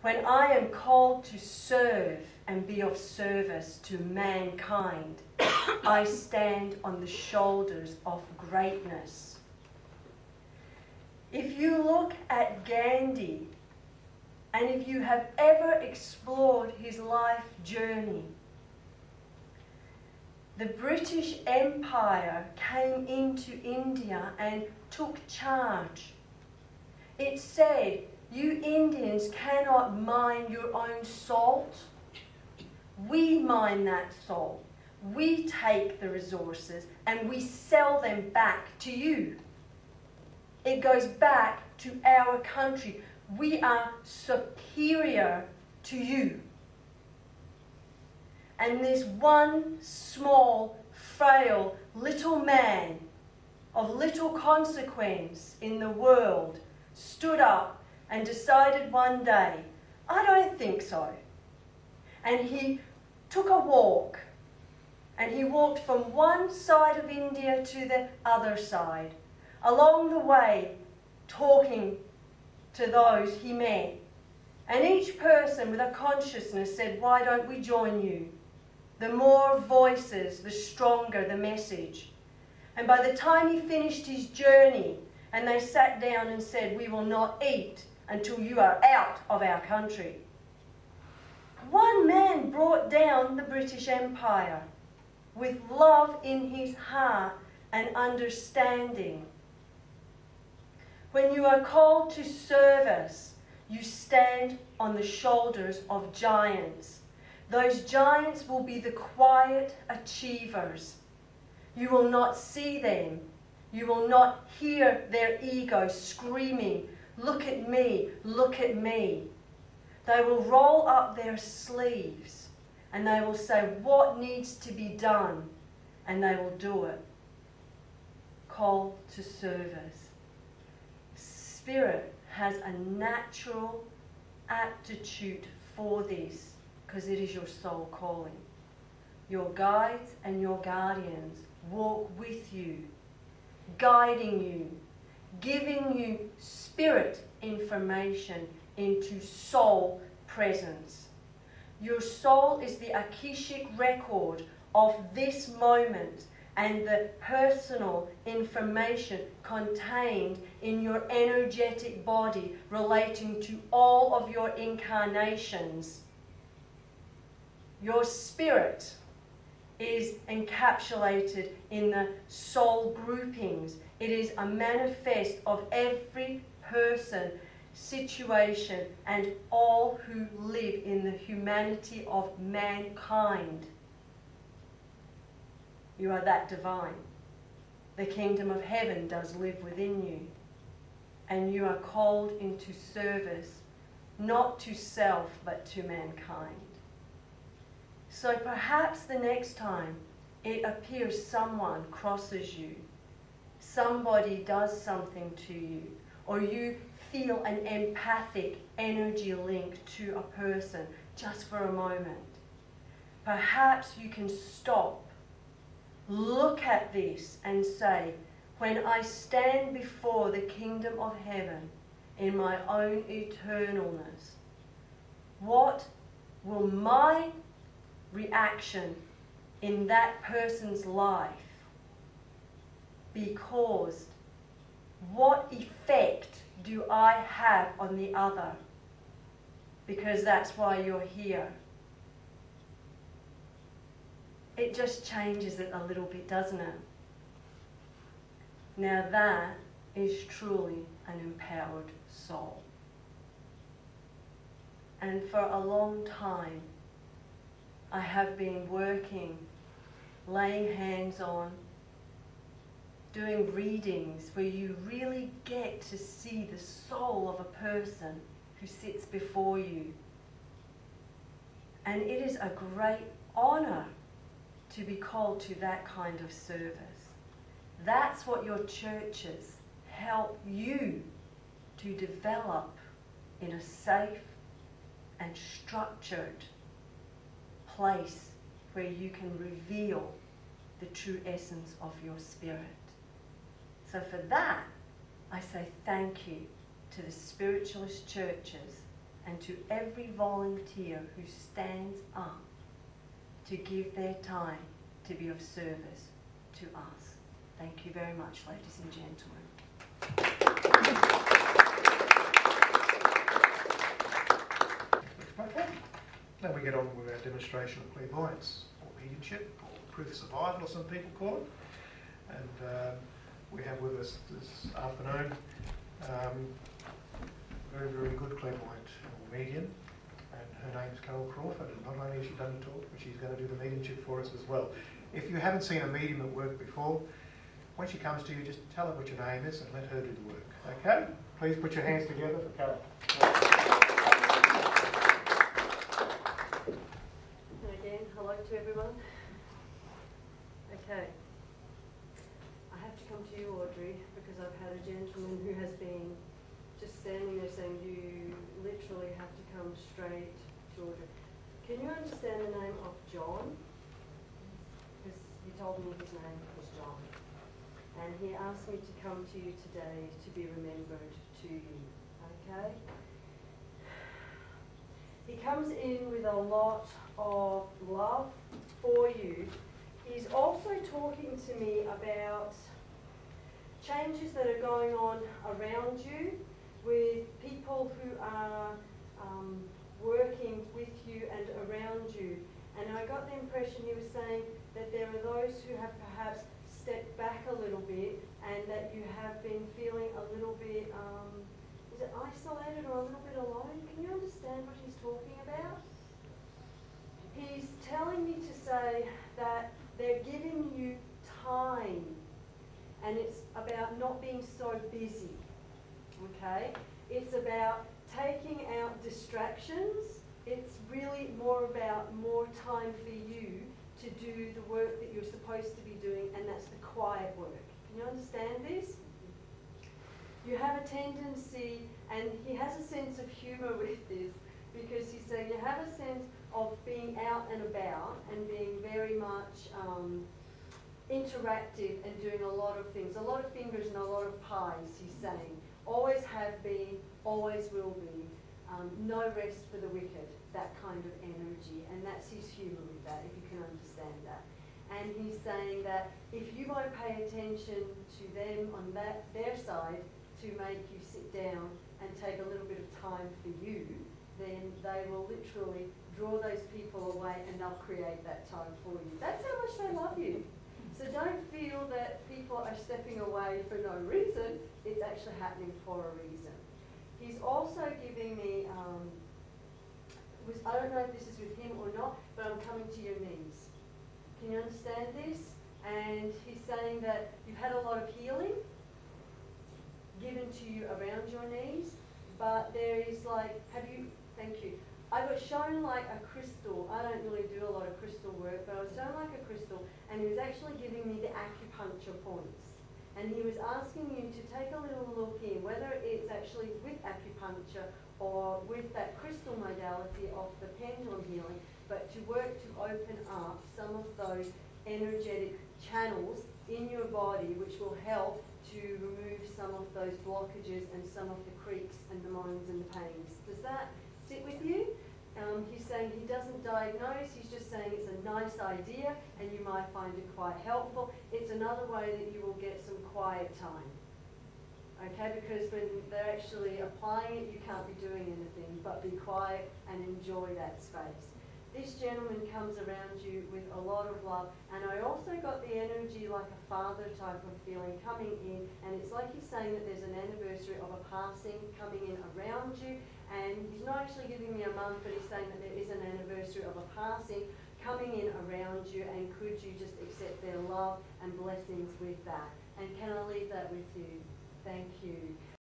When I am called to serve and be of service to mankind, I stand on the shoulders of greatness. If you look at Gandhi, and if you have ever explored his life journey, the British Empire came into India and took charge. It said, you Indians cannot mine your own salt. We mine that salt. We take the resources and we sell them back to you. It goes back to our country. We are superior to you. And this one small, frail, little man of little consequence in the world stood up and decided one day, I don't think so. And he took a walk, and he walked from one side of India to the other side, along the way talking to those he met. And each person with a consciousness said, why don't we join you? The more voices, the stronger the message. And by the time he finished his journey, and they sat down and said, we will not eat until you are out of our country. One man brought down the British Empire with love in his heart and understanding. When you are called to service, you stand on the shoulders of giants. Those giants will be the quiet achievers. You will not see them. You will not hear their ego screaming, look at me, look at me. They will roll up their sleeves and they will say what needs to be done, and they will do it. Call to service. Spirit has a natural aptitude for this because it is your soul calling. Your guides and your guardians walk with you, guiding you, giving you spirit information into soul presence. Your soul is the Akashic record of this moment and the personal information contained in your energetic body relating to all of your incarnations. Your spirit is encapsulated in the soul groupings. It is a manifest of every person, situation, and all who live in the humanity of mankind. You are that divine. The kingdom of heaven does live within you. And you are called into service, not to self, but to mankind. So perhaps the next time it appears someone crosses you, somebody does something to you, or you feel an empathic energy link to a person just for a moment, perhaps you can stop, look at this and say, when I stand before the kingdom of heaven in my own eternalness, what will my reaction in that person's life be caused? What effect do I have on the other? Because that's why you're here. It just changes it a little bit, doesn't it? Now that is truly an empowered soul. And for a long time, I have been working, laying hands on, doing readings where you really get to see the soul of a person who sits before you. And it is a great honor to be called to that kind of service. That's what your churches help you to develop in a safe and structured place where you can reveal the true essence of your spirit. So for that, I say thank you to the spiritualist churches and to every volunteer who stands up to give their time to be of service to us. Thank you very much, ladies and gentlemen. Now we get on with our demonstration of clairvoyance, or mediumship, or proof of survival, as some people call it. And we have with us this afternoon very, very good clairvoyant or medium, and her name's Crawford, and not only has she done the talk, but she's going to do the mediumship for us as well. If you haven't seen a medium at work before, when she comes to you, just tell her what your name is and let her do the work. Okay? Please put your hands together for Carol. Again, hello to everyone. Okay. I have to come to you, Audrey, because I've had a gentleman who has been just standing there saying you literally have to come straight to Audrey. Can you understand the name of John? Because he told me his name was John. And he asked me to come to you today to be remembered to you. Okay? He comes in with a lot of love for you. He's also talking to me about changes that are going on around you with people who are working with you and around you. And I got the impression he was saying that there are those who have perhaps stepped back a little bit and that you have been feeling a little bit, is it isolated or a little bit alone? Can you understand what he's talking about? He's telling me to say that they're giving you time, and it's about not being so busy, okay? It's about taking out distractions. It's really more about more time for you to do the work that you're supposed to be doing, and that's the quiet work. Can you understand this? You have a tendency, and he has a sense of humour with this, because he's saying you have a sense of being out and about and being very much interactive and doing a lot of things. A lot of fingers and a lot of pies, he's saying. Always have been, always will be. No rest for the wicked, that kind of energy. And that's his humour with that, if you can understand that. And he's saying that if you won't pay attention to them on their side to make you sit down and take a little bit of time for you, then they will literally draw those people away and they'll create that time for you. That's how much they love you. So don't feel that people are stepping away for no reason. It's actually happening for a reason. He's also giving me, I don't know if this is with him or not, but I'm coming to your knees. Can you understand this? And he's saying that you've had a lot of healing given to you around your knees, but there is like, thank you. I got shown like a crystal. I don't really do a lot of crystal work, but I was shown like a crystal, and he was actually giving me the acupuncture points. And he was asking you to take a little look in, whether it's actually with acupuncture or with that crystal modality of the pendulum healing, but to work to open up some of those energetic channels in your body, which will help to remove some of those blockages and some of the creaks and the moans and the pains. Does that sit with you? He's saying he doesn't diagnose, he's just saying it's a nice idea and you might find it quite helpful. It's another way that you will get some quiet time. Okay, because when they're actually applying it, you can't be doing anything but be quiet and enjoy that space. This gentleman comes around you with a lot of love, and I also got the energy like a father type of feeling coming in, and it's like he's saying that there's an anniversary of a passing coming in around you, and he's not actually giving me a month, but he's saying that there is an anniversary of a passing coming in around you, and could you just accept their love and blessings with that? And can I leave that with you? Thank you.